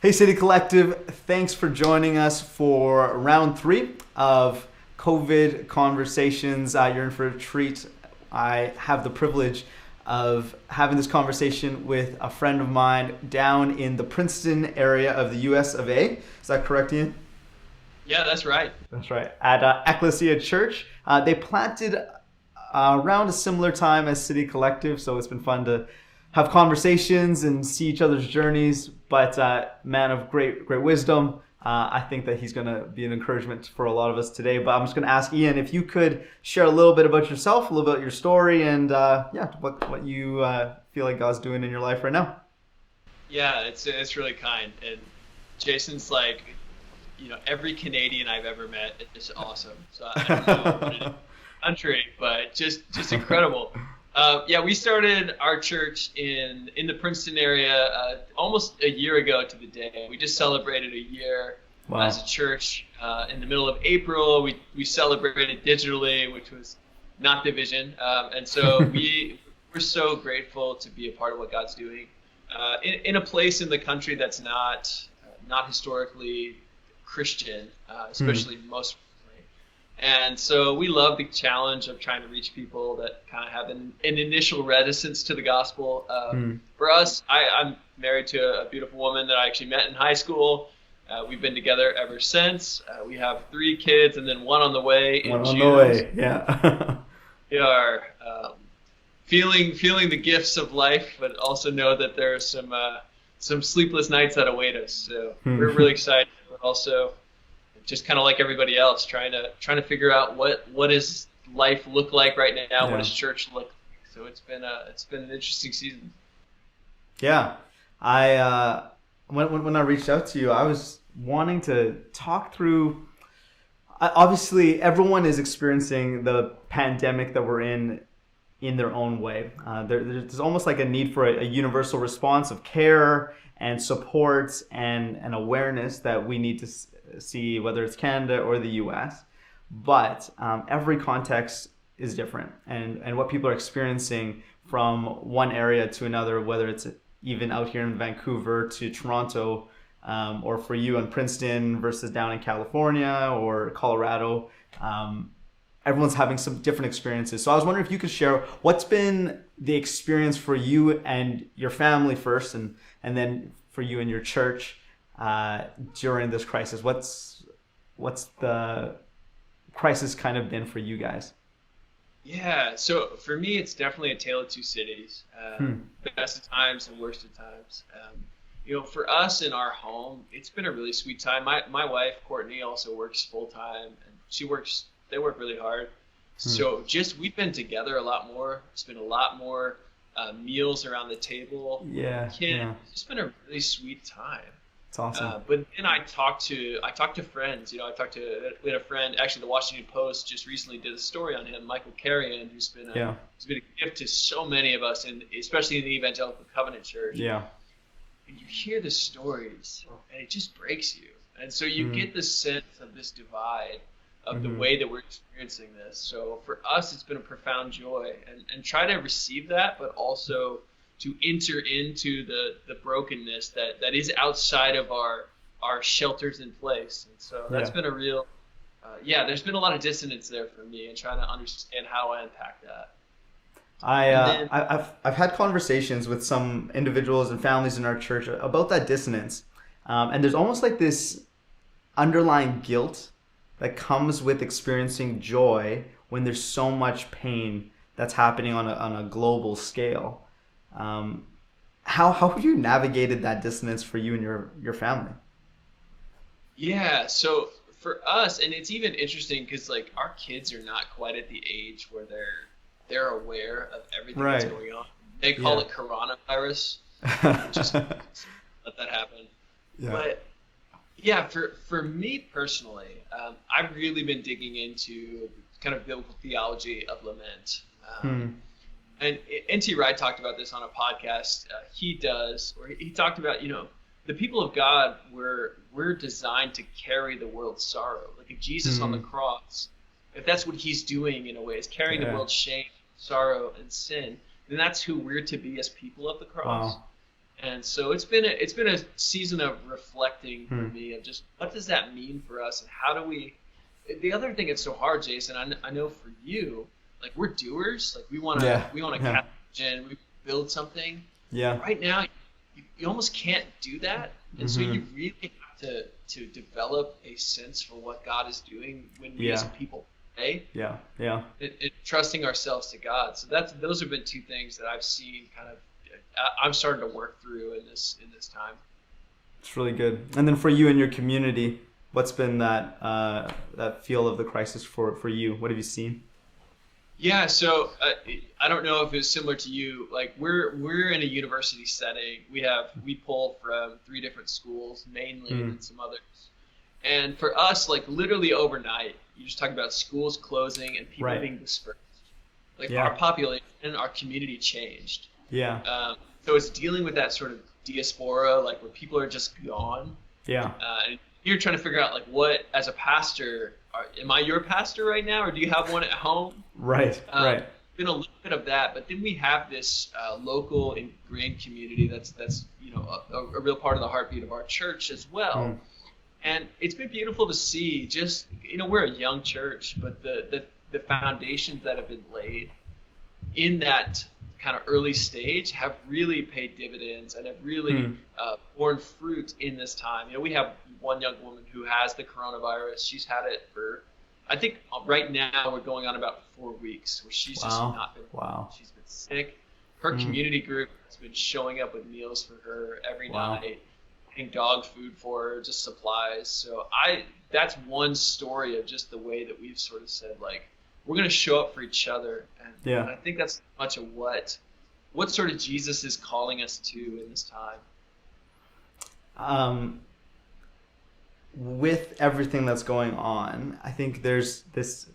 Hey, City Collective, thanks for joining us for round 3 of COVID conversations. You're in for a treat. I have the privilege of having this conversation with a friend of mine down in the Princeton area of the US of A. Is that correct, Ian? Yeah, that's right. That's right. At Ecclesia Church. They planted around a similar time as City Collective, so it's been fun to have conversations and see each other's journeys. But man of great wisdom, I think that he's going to be an encouragement for a lot of us today. But I'm just going to ask Ian if you could share a little bit about yourself, a little bit about your story, and what you feel like God's doing in your life right now. Yeah, it's really kind. And Jason's like, every Canadian I've ever met is awesome. So I don't know what it is country, but just incredible. Yeah, we started our church in the Princeton area almost a year ago to the day. We just celebrated a year as a church in the middle of April. We celebrated digitally, which was not the vision, and so we're so grateful to be a part of what God's doing in a place in the country that's not historically Christian, especially most. And so we love the challenge of trying to reach people that kind of have an initial reticence to the gospel. For us, I'm married to a beautiful woman that I actually met in high school. We've been together ever since. We have 3 kids and then one on the way in June. On the way, yeah. We are feeling the gifts of life, but also know that there are some sleepless nights that await us. So we're really excited, but also just kind of like everybody else, trying to figure out what does life look like right now? Yeah. What does church look like? So it's been an interesting season. Yeah, I when I reached out to you, I was wanting to talk through. Obviously, everyone is experiencing the pandemic that we're in their own way. There's almost like a need for a universal response of care and support and awareness that we need to see, whether it's Canada or the US. But every context is different, and what people are experiencing from one area to another, whether it's even out here in Vancouver to Toronto, or for you in Princeton versus down in California or Colorado, everyone's having some different experiences. So I was wondering if you could share what's been the experience for you and your family first, and then for you and your church during this crisis. What's the crisis kind of been for you guys? Yeah, so for me, it's definitely a tale of two cities. Best of times and worst of times. For us in our home, it's been a really sweet time. My wife Courtney also works full time, and they work really hard. So we've been together a lot more. It's been a lot more meals around the table. Yeah, It's just been a really sweet time. It's awesome. But then I talked to friends. We had a friend, actually the Washington Post just recently did a story on him, Michael Carrion, who's been a gift to so many of us, and especially in the Evangelical Covenant Church. Yeah. And you hear the stories, and it just breaks you. And so you get the sense of this divide of the way that we're experiencing this. So for us, it's been a profound joy, and try to receive that, but also to enter into the brokenness that is outside of our shelters in place. And so that's been a real, there's been a lot of dissonance there for me, and trying to understand how I unpack that. I've had conversations with some individuals and families in our church about that dissonance, and there's almost like this underlying guilt that comes with experiencing joy when there's so much pain that's happening on a global scale. How have you navigated that dissonance for you and your family? Yeah, so for us, and it's even interesting because like our kids are not quite at the age where they're aware of everything that's going on. They call it coronavirus. Just let that happen. Yeah. But yeah, for me personally, I've really been digging into kind of biblical theology of lament. And N.T. Wright talked about this on a podcast he talked about, the people of God we're designed to carry the world's sorrow. Like if Jesus on the cross, if that's what he's doing in a way, is carrying the world's shame, sorrow, and sin, then that's who we're to be as people of the cross. Wow. And so it's been a season of reflecting for Hmm. me of just what does that mean for us, and how do we. The other thing that's so hard, Jason, I know for you, like we're doers, like Yeah. we want to Yeah. catch vision, we build something. Yeah. Right now, you almost can't do that, and so Hmm. you really have to develop a sense for what God is doing when we as Yeah. a people pray, Yeah. Yeah. and trusting ourselves to God. So those have been two things that I've seen kind of I'm starting to work through in this time. It's really good. And then for you and your community, what's been that feel of the crisis for you? What have you seen? Yeah, so I don't know if it's similar to you. Like we're in a university setting. We pull from three different schools mainly, and Hmm. then some others. And for us, like literally overnight, you just talk about schools closing and people Right. being dispersed. Like our Yeah. population, our community changed. Yeah. So it's dealing with that sort of diaspora, like where people are just gone. Yeah. And you're trying to figure out like what, as a pastor, am I your pastor right now, or do you have one at home? Right. Right. Been a little bit of that, but then we have this local ingrained community that's a real part of the heartbeat of our church as well. Hmm. And it's been beautiful to see. Just we're a young church, but the foundations that have been laid in that kind of early stage have really paid dividends and have really Hmm. borne fruit in this time. We have one young woman who has the coronavirus. She's had it for, I think right now we're going on about 4 weeks where she's just Wow. not been. Wow. She's been sick. Her Hmm. community group has been showing up with meals for her every Wow. night, getting dog food for her, just supplies. So that's one story of just the way that we've sort of said, like, we're going to show up for each other. And Yeah. I think that's much of what sort of Jesus is calling us to in this time. Um, with everything that's going on, I think there's this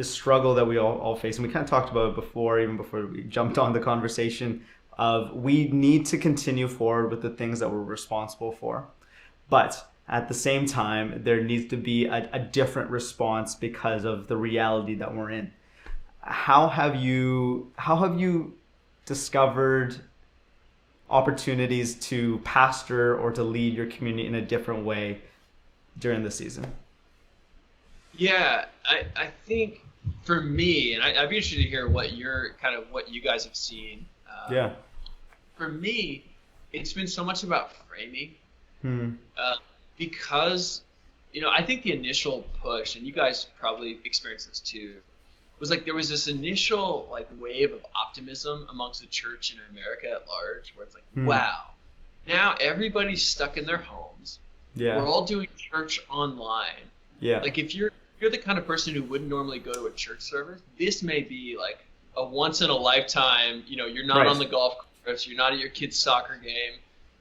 struggle that we all face, and we kind of talked about it before, even before we jumped on the conversation of we need to continue forward with the things that we're responsible for, but at the same time, there needs to be a different response because of the reality that we're in. How have you discovered opportunities to pastor or to lead your community in a different way during the season? Yeah, I think for me, and I'd be interested to hear what you guys have seen. Yeah. For me, it's been so much about framing. Hmm. Because I think the initial push, and you guys probably experienced this too, was like there was this initial like wave of optimism amongst the church in America at large, where it's like, Hmm. wow, now everybody's stuck in their homes. Yeah. We're all doing church online. Yeah. Like if you're the kind of person who wouldn't normally go to a church service, this may be like a once in a lifetime. You're not Right. on the golf course, you're not at your kid's soccer game.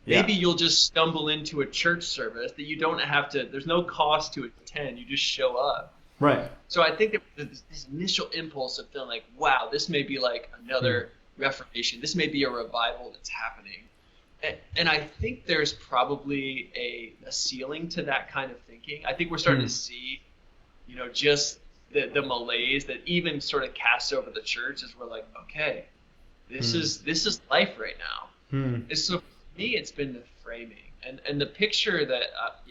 Yeah. Maybe you'll just stumble into a church service that you don't have to, there's no cost to attend, you just show up. Right. So I think that this initial impulse of feeling like, wow, this may be like another reformation, this may be a revival that's happening. And I think there's probably a ceiling to that kind of thinking. I think we're starting to see, just the malaise that even sort of casts over the church as we're like, okay, this is life right now. Hmm. And so for me, it's been the framing and the picture that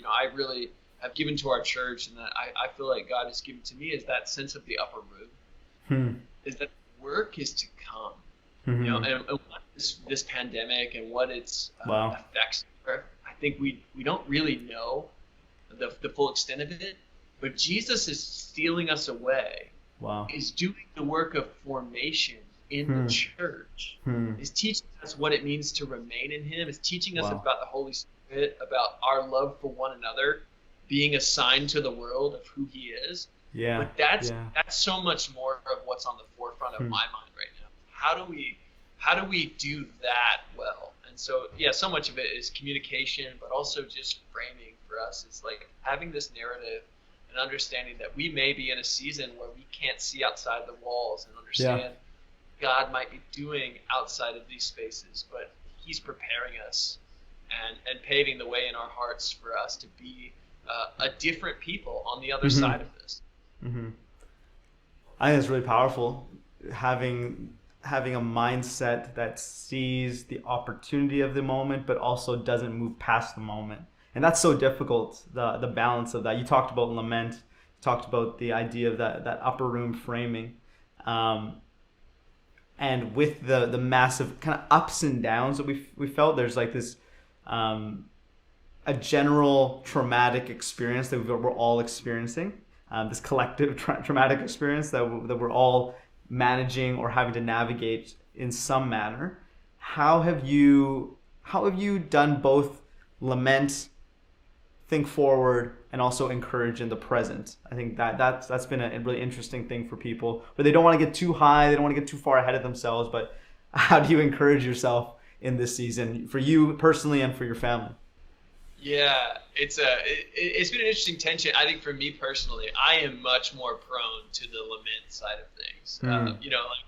I really have given to our church, and that I feel like God has given to me, is that sense of the upper room. Hmm. Is that work is to come. Mhm. And what this pandemic and what its Wow. effects are, I think we don't really know the full extent of it. But Jesus is stealing us away. Wow. Is doing the work of formation in the church. Is teaching us what it means to remain in Him. Is teaching us Wow. about the Holy Spirit, about our love for one another, being a sign to the world of who He is. Yeah. But that's Yeah. so much more of what's on the forefront of my mind right now. How do we do that well? And so so much of it is communication, but also just framing for us. It's like having this narrative and understanding that we may be in a season where we can't see outside the walls and understand God might be doing outside of these spaces, but He's preparing us and paving the way in our hearts for us to be a different people on the other side of this. Mm-hmm. I think it's really powerful having having a mindset that sees the opportunity of the moment, but also doesn't move past the moment. And that's so difficult, the balance of that. You talked about lament, you talked about the idea of that upper room framing. And with the massive kind of ups and downs that we felt, there's like this a general traumatic experience that we're all experiencing, this collective traumatic experience that we're all managing or having to navigate in some manner. How have you done both lament, think forward, and also encourage in the present? I think that's been a really interesting thing for people, where they don't want to get too high, they don't want to get too far ahead of themselves, but how do you encourage yourself in this season, for you personally and for your family? Yeah, it's been an interesting tension. I think for me personally, I am much more prone to the lament side of things. You know, like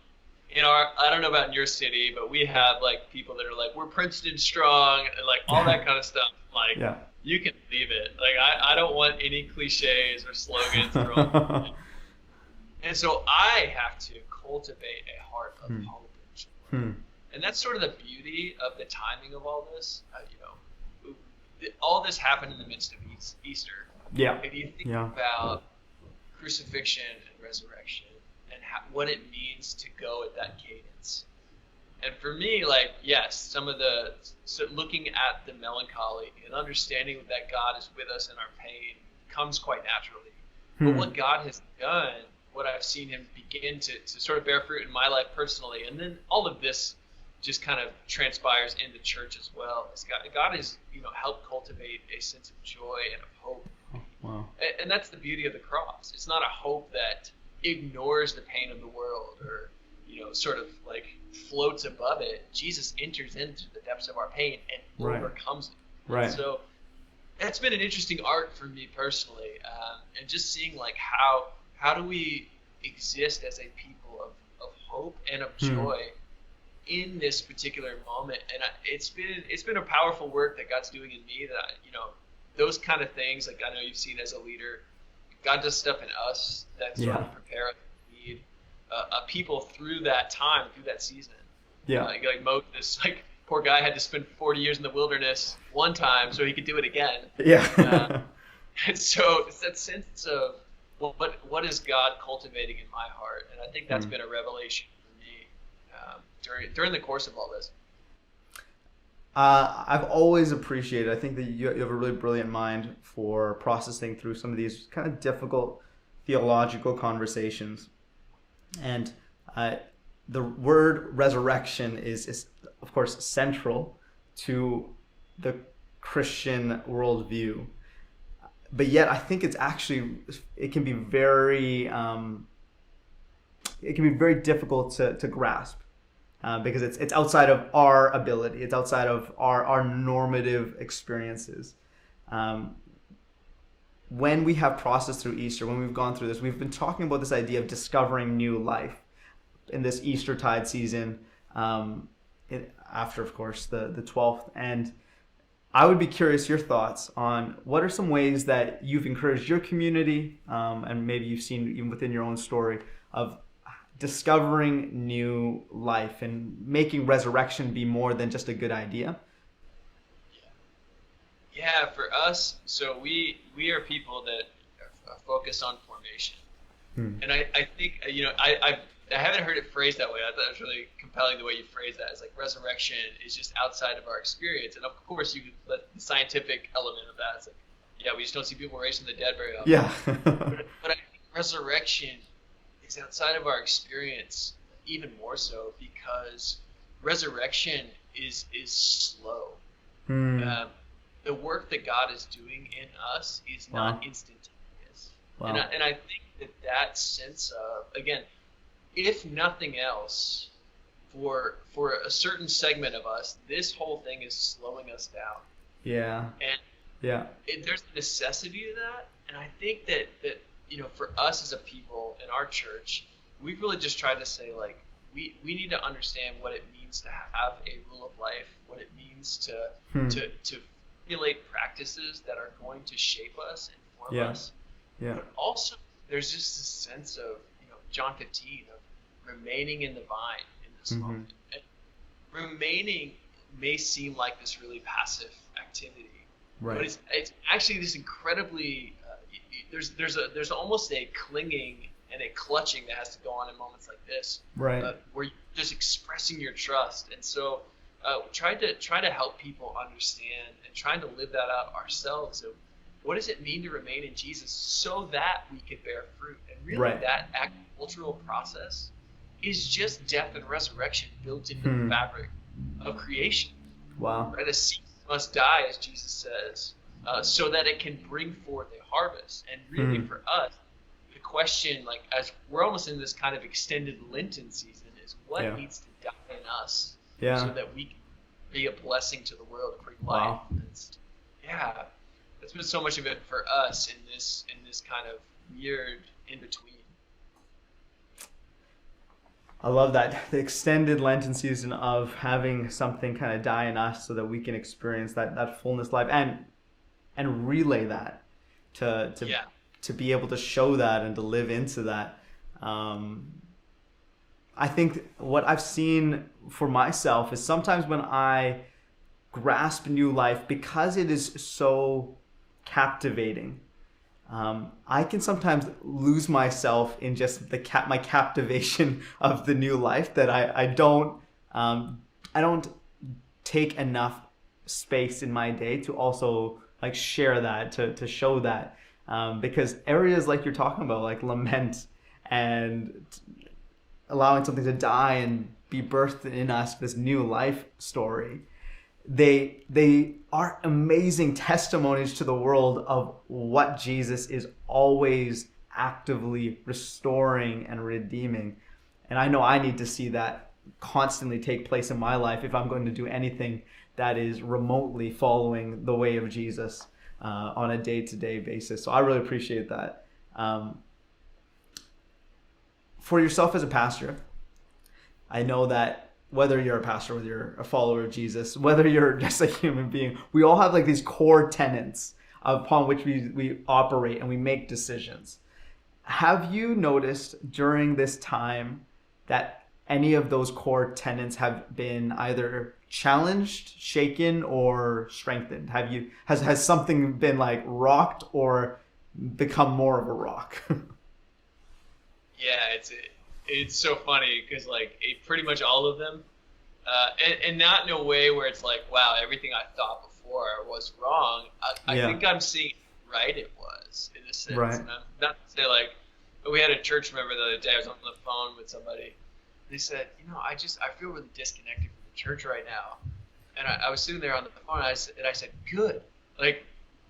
in I don't know about in your city, but we have like people that are like, we're Princeton strong, and like all that kind of stuff. Like, Yeah. you can leave it. Like, I don't want any cliches or slogans thrown. And so I have to cultivate a heart of hope and joy. And that's sort of the beauty of the timing of all this. You know, all this happened in the midst of Easter. Yeah. If you think about crucifixion and resurrection and what it means to go at that cadence. And for me, like, yes, looking at the melancholy and understanding that God is with us in our pain comes quite naturally. But what God has done, what I've seen him begin to sort of bear fruit in my life personally, and then all of this just kind of transpires in the church as well. God has, helped cultivate a sense of joy and of hope. Wow. And that's the beauty of the cross. It's not a hope that ignores the pain of the world or, sort of like floats above it. Jesus enters into the depths of our pain and overcomes it. Right. And so that's been an interesting art for me personally, and just seeing like how do we exist as a people of hope and of joy in this particular moment. And it's been a powerful work that God's doing in me, that those kind of things, like I know you've seen as a leader, God does stuff in us that sort of prepare us to lead a people through that time, through that season. Yeah. Like Moses, like poor guy had to spend 40 years in the wilderness one time so he could do it again. Yeah. And so it's that sense of what is God cultivating in my heart, and I think that's been a revelation for me during the course of all this. I've always appreciated, I think that you have a really brilliant mind for processing through some of these kind of difficult theological conversations. And the word resurrection is of course central to the Christian worldview, but yet I think it can be very difficult to grasp, because it's outside of our ability, it's outside of our normative experiences. When we have processed through Easter, when we've gone through this, we've been talking about this idea of discovering new life in this Eastertide season, after, of course, the 12th. And I would be curious your thoughts on what are some ways that you've encouraged your community, and maybe you've seen even within your own story, of discovering new life and making resurrection be more than just a good idea. Yeah, for us, so we are people that are focused on formation. And I think, I haven't heard it phrased that way. I thought it was really compelling the way you phrased that. It's like resurrection is just outside of our experience. And of course, you could let the scientific element of that. It's like, yeah, we just don't see people raised from the dead very often. Yeah. But I think resurrection is outside of our experience even more so, because resurrection is slow. The work that God is doing in us is not instantaneous. Wow. And I think that sense of, again, if nothing else, for a certain segment of us, this whole thing is slowing us down. Yeah. And there's a necessity to that. And I think that for us as a people in our church, we've really just tried to say, like, we need to understand what it means to have a rule of life, what it means to formulate practices that are going to shape us and form us. Yeah. But also, there's just this sense of, John 15, of remaining in the vine, in the this Mm-hmm. moment. And remaining may seem like this really passive activity, but Right. it's actually this incredibly there's almost a clinging and a clutching that has to go on in moments like this, Right. where you're just expressing your trust. And so try to help people understand and trying to live that out ourselves of what does it mean to remain in Jesus so that we can bear fruit. And really Right. that agricultural process is just death and resurrection built into the fabric of creation. Wow. Right? A seed must die, as Jesus says, so that it can bring forth a harvest. And really for us, the question, like as we're almost in this kind of extended Lenten season, is what needs to die in us so that we can be a blessing to the world and bring life. Wow. That's been so much of it for us in this kind of weird in between. I love that, the extended Lenten season of having something kind of die in us so that we can experience that fullness life and relay that to be able to show that and to live into that. I think what I've seen for myself is sometimes when I grasp new life, because it is so captivating, I can sometimes lose myself in just my captivation of the new life, that I don't take enough space in my day to also like share that, to show that, because areas like you're talking about, like lament and allowing something to die and be birthed in us, this new life story, they are amazing testimonies to the world of what Jesus is always actively restoring and redeeming. And I know I need to see that constantly take place in my life if I'm going to do anything that is remotely following the way of Jesus on a day-to-day basis. So I really appreciate that. For yourself as a pastor, I know that whether you're a pastor, whether you're a follower of Jesus, whether you're just a human being, we all have like these core tenets upon which we operate and we make decisions. Have you noticed during this time that any of those core tenets have been either challenged, shaken, or strengthened? Has something been like rocked or become more of a rock? Yeah, it's so funny because like pretty much all of them, and not in a way where it's like, wow, everything I thought before was wrong. I think I'm seeing right it was in a sense. Right. And I'm not to say like, but we had a church member the other day. I was on the phone with somebody. They said, I feel really disconnected from the church right now. And I was sitting there on the phone, and I said, good. Like,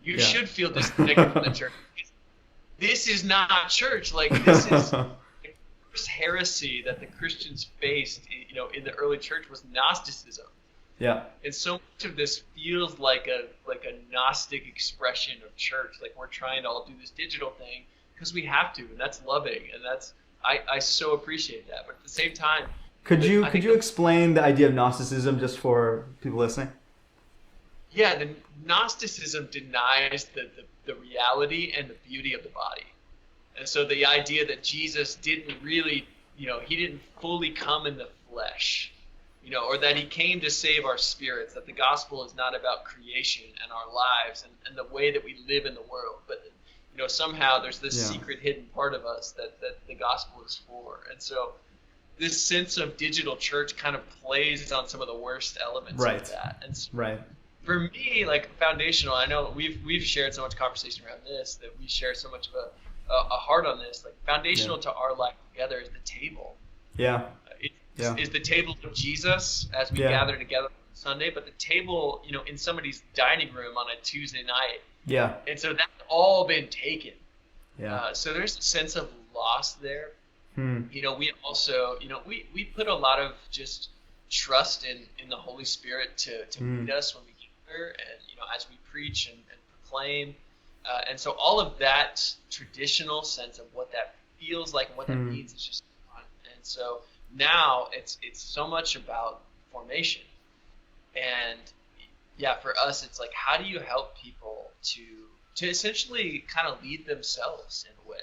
you should feel disconnected from the church. This is not church. Like, this is the first heresy that the Christians faced, in the early church was Gnosticism. Yeah. And so much of this feels like a Gnostic expression of church. Like, we're trying to all do this digital thing because we have to, and that's loving, and that's I so appreciate that. But at the same time, could you explain the idea of Gnosticism just for people listening? Yeah, the Gnosticism denies the reality and the beauty of the body. And so the idea that Jesus didn't really, he didn't fully come in the flesh, or that he came to save our spirits, that the gospel is not about creation and our lives and the way that we live in the world, but somehow there's this secret hidden part of us that the gospel is for. And so this sense of digital church kind of plays on some of the worst elements of that. And so for me, like foundational, I know we've shared so much conversation around this, that we share so much of a heart on this. Like foundational to our life together is the table. Is the table of Jesus as we gather together on Sunday, but the table, in somebody's dining room on a Tuesday night. Yeah. And so that's all been taken. Yeah. So there's a sense of loss there. We also, we put a lot of just trust in the Holy Spirit to meet us when we gather and, as we preach and proclaim. And so all of that traditional sense of what that feels like and what that means is just gone. And so now it's so much about formation. And for us, it's like, how do you help people to essentially kind of lead themselves in a way?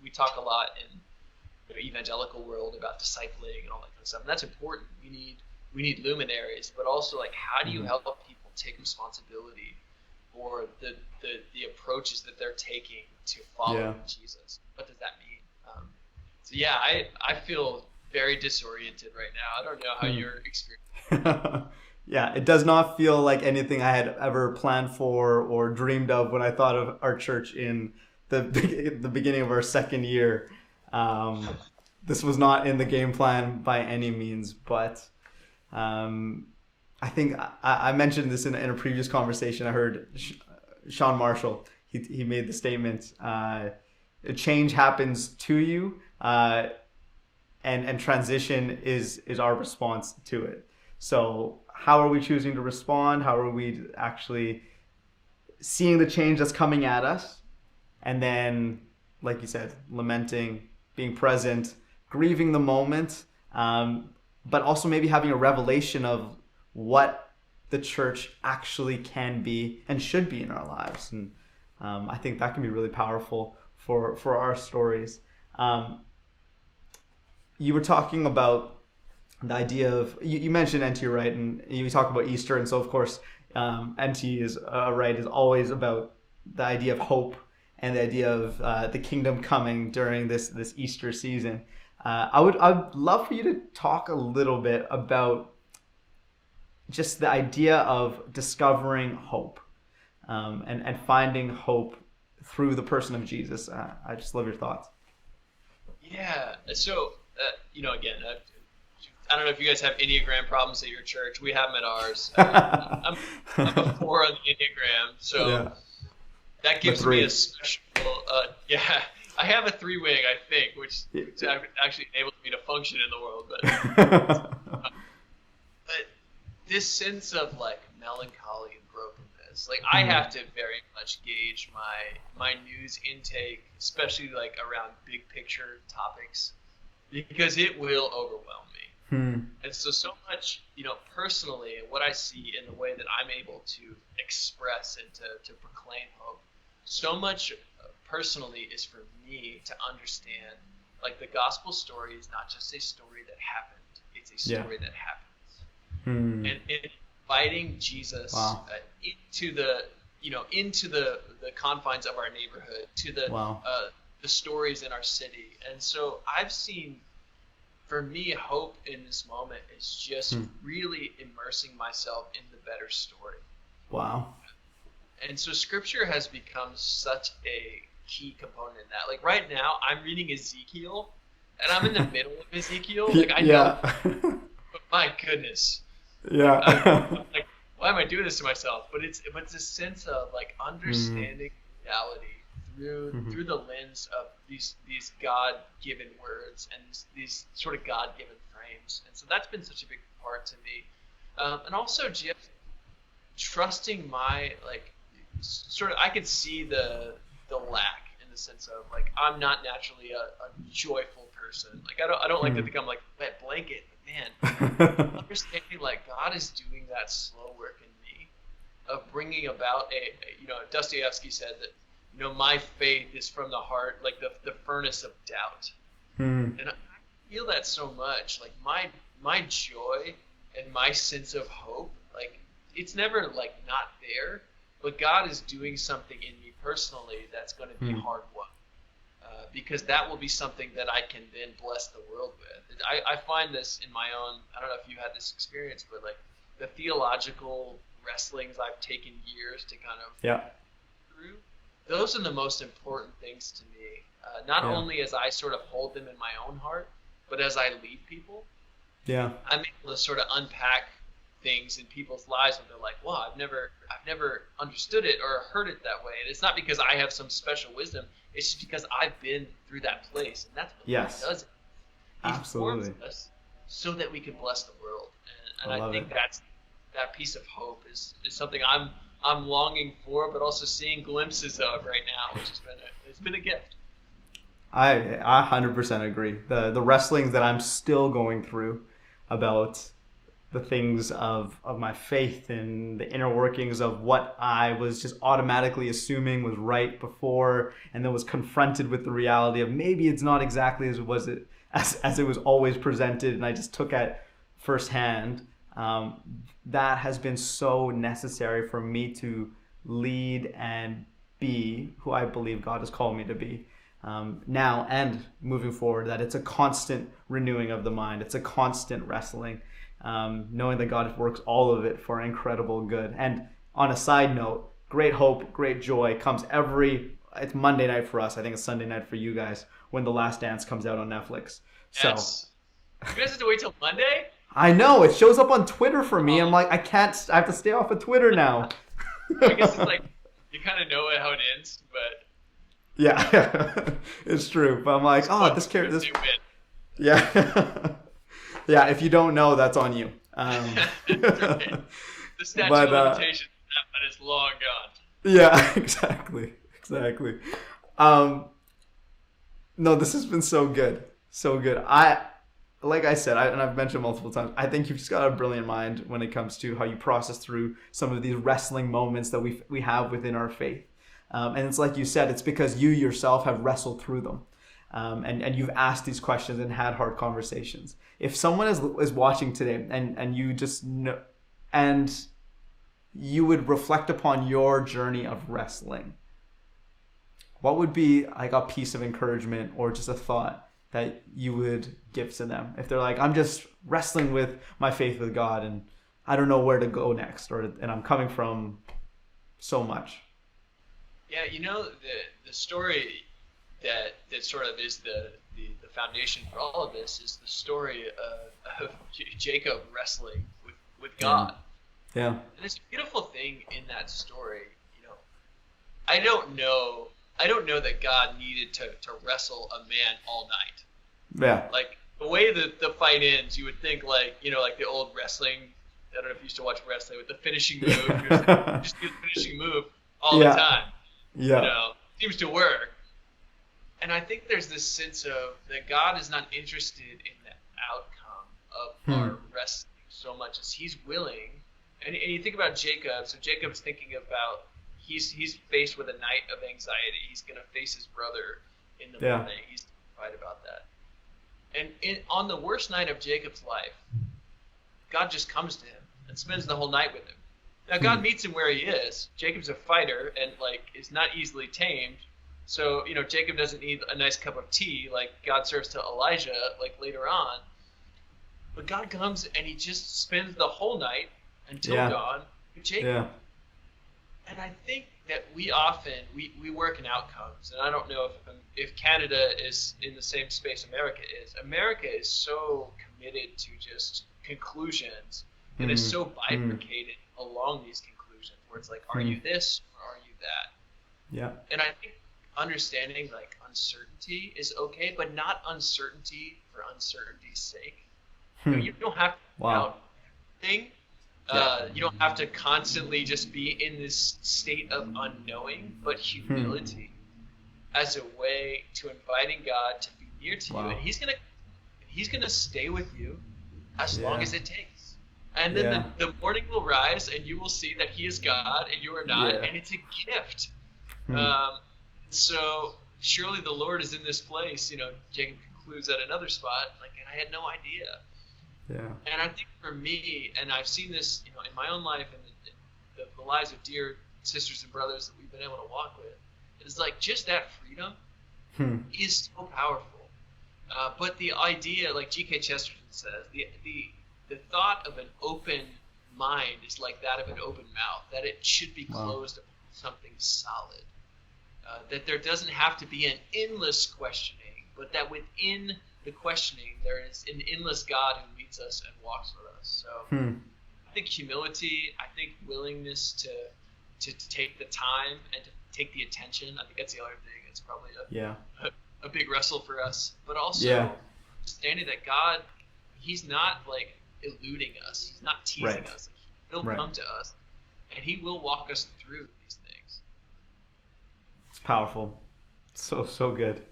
We talk a lot evangelical world about discipling and all that kind of stuff, and that's important. We need luminaries, but also like how do you help people take responsibility for the approaches that they're taking to follow Jesus? What does that mean? So yeah, I feel very disoriented right now. I don't know how you're experiencing. Yeah, it does not feel like anything I had ever planned for or dreamed of when I thought of our church in the beginning of our second year. This was not in the game plan by any means, but I think I mentioned this in a previous conversation. I heard Sean Marshall. He made the statement: change happens to you, and transition is our response to it. So how are we choosing to respond? How are we actually seeing the change that's coming at us? And then, like you said, lamenting, being present, grieving the moment, but also maybe having a revelation of what the church actually can be and should be in our lives. And I think that can be really powerful for our stories. You were talking about the idea of, you mentioned NT, right? And you talk about Easter. And so, of course, NT is right, is always about the idea of hope and the idea of the kingdom coming during this Easter season. I'd love for you to talk a little bit about just the idea of discovering hope and finding hope through the person of Jesus. I just love your thoughts. Yeah. So, again, I don't know if you guys have Enneagram problems at your church. We have them at ours. I'm a 4 on the Enneagram, so that gives me a special. I have a 3 wing, I think, which actually enables me to function in the world. But this sense of like melancholy and brokenness, like I have to very much gauge my news intake, especially like around big picture topics, because it will overwhelm me. And so much, personally, what I see in the way that I'm able to express and to proclaim hope, so much personally is for me to understand, like the gospel story is not just a story that happened, it's a story that happens. And inviting Jesus into the confines of our neighborhood, to the stories in our city. And so I've seen, for me, hope in this moment is just really immersing myself in the better story. Wow. And so scripture has become such a key component in that. Like right now, I'm reading Ezekiel, and I'm in the middle of Ezekiel. Like I know, but my goodness. Yeah. Like, why am I doing this to myself? But it's a sense of like understanding reality through the lens of these God-given words and these sort of God-given frames. And so that's been such a big part to me. And also just trusting my, like, sort of, I could see the lack in the sense of, like, I'm not naturally a joyful person. Like, I don't like to become, like, a wet blanket. But, man, understanding, like, God is doing that slow work in me of bringing about Dostoevsky said that, my faith is from the heart, like the furnace of doubt. And I feel that so much. Like my joy and my sense of hope, like it's never like not there, but God is doing something in me personally that's going to be hard won. Because that will be something that I can then bless the world with. I find this in my own, I don't know if you had this experience, but like the theological wrestlings I've taken years to kind of through, those are the most important things to me. Not only as I sort of hold them in my own heart, but as I lead people. I'm able to sort of unpack things in people's lives when they're like, "Wow, I've never understood it or heard it that way." And it's not because I have some special wisdom; it's just because I've been through that place, and that's what God does. He forms us so that we can bless the world, and I think that piece of hope is something I'm longing for, but also seeing glimpses of right now, which has been a gift. I 100% agree. The wrestlings that I'm still going through about the things of my faith and the inner workings of what I was just automatically assuming was right before, and then was confronted with the reality of maybe it's not exactly as it was always presented, and I just took it firsthand. That has been so necessary for me to lead and be who I believe God has called me to be, now and moving forward. That it's a constant renewing of the mind. It's a constant wrestling, knowing that God works all of it for incredible good. And on a side note, great hope, great joy comes it's Monday night for us. I think it's Sunday night for you guys when The Last Dance comes out on Netflix. So Yes. You guys have to wait till Monday? I know, it shows up on Twitter for me. I'm like, I have to stay off of Twitter now. I guess it's like you kind of know how it ends, but yeah, it's true. But I'm like, this character, they win. yeah, yeah. If you don't know, that's on you. Right. The statute of limitations on that is long gone. Yeah, exactly. No, this has been so good, so good. Like I said, and I've mentioned multiple times, I think you've just got a brilliant mind when it comes to how you process through some of these wrestling moments that we have within our faith. And it's like you said, it's because you yourself have wrestled through them. And you've asked these questions and had hard conversations. If someone is watching today and you just know, and you would reflect upon your journey of wrestling, what would be like a piece of encouragement or just a thought that you would give to them if they're like, I'm just wrestling with my faith with God and I don't know where to go next, and I'm coming from so much? Yeah, the story that sort of is the foundation for all of this is the story of Jacob wrestling with God. Yeah. And there's a beautiful thing in that story. I don't know that God needed to wrestle a man all night. Yeah. Like the way that the fight ends, you would think like the old wrestling. I don't know if you used to watch wrestling with the finishing move. Just do the finishing move all the time. Yeah. Seems to work. And I think there's this sense of that God is not interested in the outcome of our wrestling so much as He's willing. And you think about Jacob. So Jacob's thinking about he's faced with a night of anxiety. He's going to face his brother in the morning. He's terrified about that. And on the worst night of Jacob's life, God just comes to him and spends the whole night with him. Now God meets him where he is. Jacob's a fighter and is not easily tamed. So Jacob doesn't need a nice cup of tea like God serves to Elijah later on. But God comes and He just spends the whole night until dawn with Jacob. Yeah. And I think that we often we work in outcomes, and I don't know if Canada is in the same space America is. America is so committed to just conclusions and is so bifurcated along these conclusions, where it's like, are you this or are you that? Yeah. And I think understanding uncertainty is okay, but not uncertainty for uncertainty's sake. You don't have to doubt anything. You don't have to constantly just be in this state of unknowing, but humility as a way to inviting God to be near to you, and He's gonna stay with you as long as it takes. And then the morning will rise, and you will see that He is God and you are not, and it's a gift. So surely the Lord is in this place. Jacob concludes at another spot, and I had no idea. Yeah. And I think for me, and I've seen this, in my own life and the lives of dear sisters and brothers that we've been able to walk with, it's just that freedom is so powerful. But the idea, like G.K. Chesterton says, the thought of an open mind is like that of an open mouth, that it should be closed upon something solid. That there doesn't have to be an endless questioning, but that within the questioning there is an endless God who meets us and walks with us. So I think humility, I think willingness to take the time and to take the attention. I think that's the other thing. It's probably a big wrestle for us, but also understanding that God, He's not eluding us. He's not teasing us. He'll come to us, and He will walk us through these things. It's powerful. So good.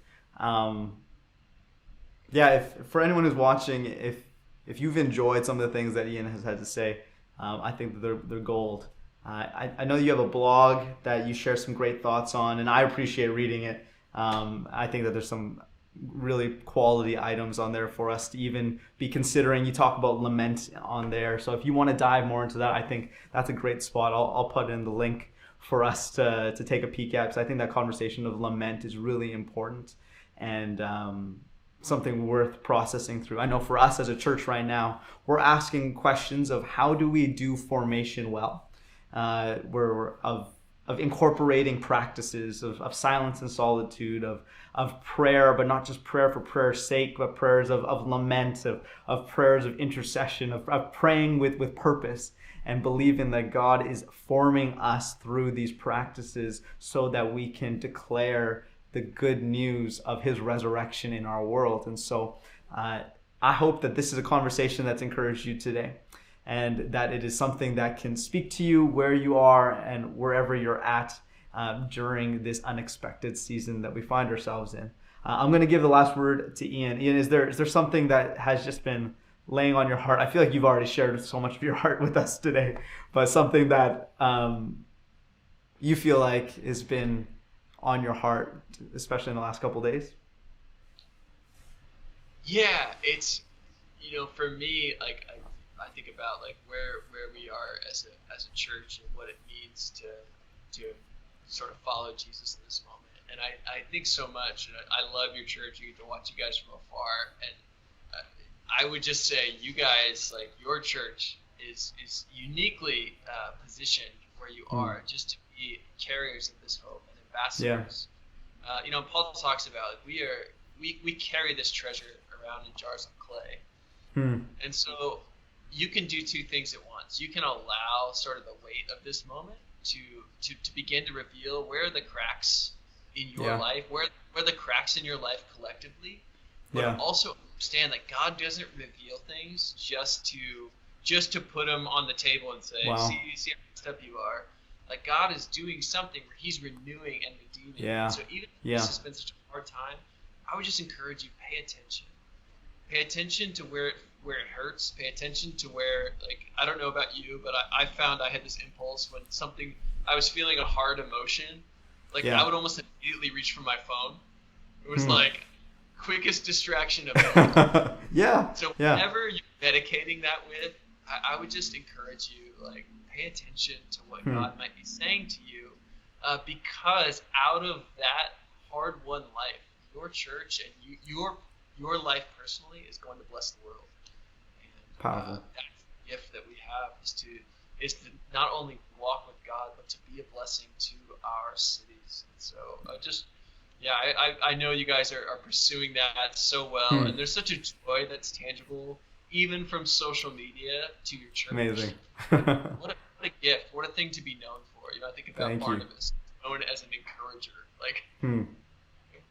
If for anyone who's watching, if you've enjoyed some of the things that Ian has had to say, I think that they're gold. I know you have a blog that you share some great thoughts on, and I appreciate reading it. I think that there's some really quality items on there for us to even be considering. You talk about lament on there, so if you want to dive more into that, I think that's a great spot. I'll put in the link for us to take a peek at, because I think that conversation of lament is really important, and something worth processing through. I know for us as a church right now, we're asking questions of how do we do formation well, of incorporating practices of silence and solitude, of prayer, but not just prayer for prayer's sake, but prayers of lament, of prayers of intercession, of praying with purpose, and believing that God is forming us through these practices so that we can declare the good news of his resurrection in our world. And so I hope that this is a conversation that's encouraged you today, and that it is something that can speak to you where you are and wherever you're at during this unexpected season that we find ourselves in. I'm going to give the last word to Ian. Ian, is there something that has just been laying on your heart? I feel like you've already shared so much of your heart with us today, but something that you feel like has been on your heart, especially in the last couple of days? Yeah, it's, for me, like I think about like where we are as a church and what it means to sort of follow Jesus in this moment. And I think so much, and I love your church. You get to watch you guys from afar, and I would just say you guys, like your church is uniquely positioned where you are, just to be carriers of this hope and ambassadors. Yeah. Paul talks about we carry this treasure around in jars of clay. And so you can do two things at once. You can allow sort of the weight of this moment to begin to reveal where are the cracks in your life, where the cracks in your life collectively, but also understand that God doesn't reveal things just to put them on the table and say, see how messed up you are. Like God is doing something where he's renewing and redeeming. Yeah. So even if this has been such a hard time, I would just encourage you, pay attention. Pay attention to where it hurts. Pay attention to where, like, I don't know about you, but I found I had this impulse when I was feeling a hard emotion, like I would almost immediately reach for my phone. It was like quickest distraction of all. So whenever you're medicating that with, I would just encourage you, like, pay attention to what God might be saying to you, because out of that hard-won life, your church and your life personally is going to bless the world. And powerful. That's the gift that we have is to not only walk with God, but to be a blessing to our cities. And so I know you guys are pursuing that so well, and there's such a joy that's tangible, even from social media to your church. Amazing. What a gift! What a thing to be known for. I think about Barnabas, known as an encourager. Like,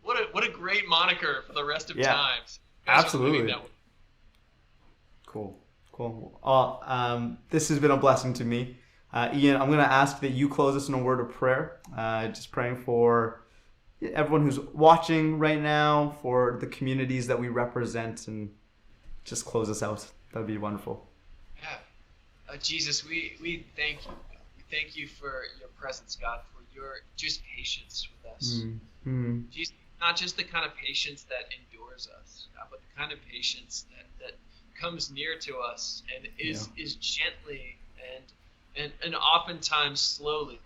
what a great moniker for the rest of times. Absolutely. Cool. This has been a blessing to me. Ian, I'm going to ask that you close us in a word of prayer. Just praying for everyone who's watching right now, for the communities that we represent, and just close us out. That would be wonderful. Yeah. Jesus, we thank you. We thank you for your presence, God, for your just patience with us. Jesus, not just the kind of patience that endures us, God, but the kind of patience that comes near to us and is gently and oftentimes slowly,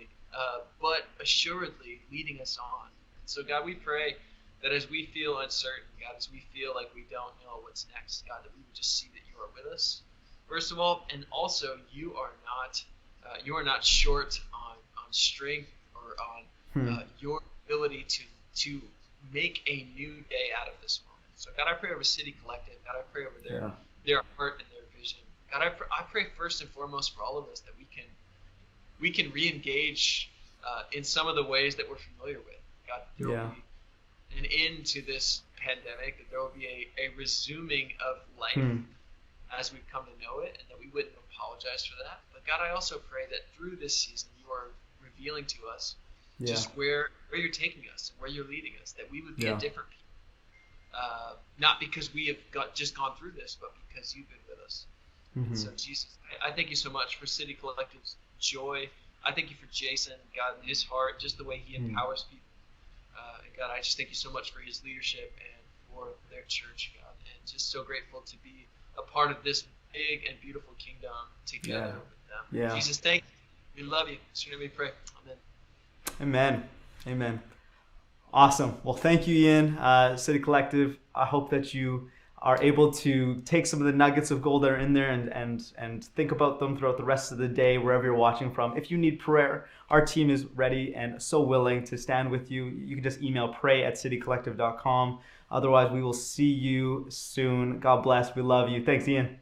but assuredly leading us on. So God, we pray that as we feel uncertain, God, as we feel like we don't know what's next, God, that we would just see that you are with us, first of all, and also you are not short on strength or on your ability to make a new day out of this moment. So God, I pray over City Collective. God, I pray over their heart and their vision. God, I pray first and foremost for all of us that we can re-engage in some of the ways that we're familiar with. God, there will be an end to this pandemic, that there will be a resuming of life as we've come to know it, and that we wouldn't apologize for that. But God, I also pray that through this season you are revealing to us just where you're taking us and where you're leading us, that we would be a different people. Not because we have just gone through this, but because you've been with us. And so Jesus, I thank you so much for City Collective's joy. I thank you for Jason, God, and his heart, just the way he empowers people. And God, I just thank you so much for his leadership and for their church, God, and just so grateful to be a part of this big and beautiful kingdom together with them. Yeah. Jesus, thank you. We love you. In your name we pray. Amen. Amen. Amen. Awesome. Well, thank you, Ian. City Collective, I hope that you are able to take some of the nuggets of gold that are in there and think about them throughout the rest of the day, wherever you're watching from. If you need prayer, our team is ready and so willing to stand with you. You can just email pray@citycollective.com. Otherwise, we will see you soon. God bless. We love you. Thanks, Ian.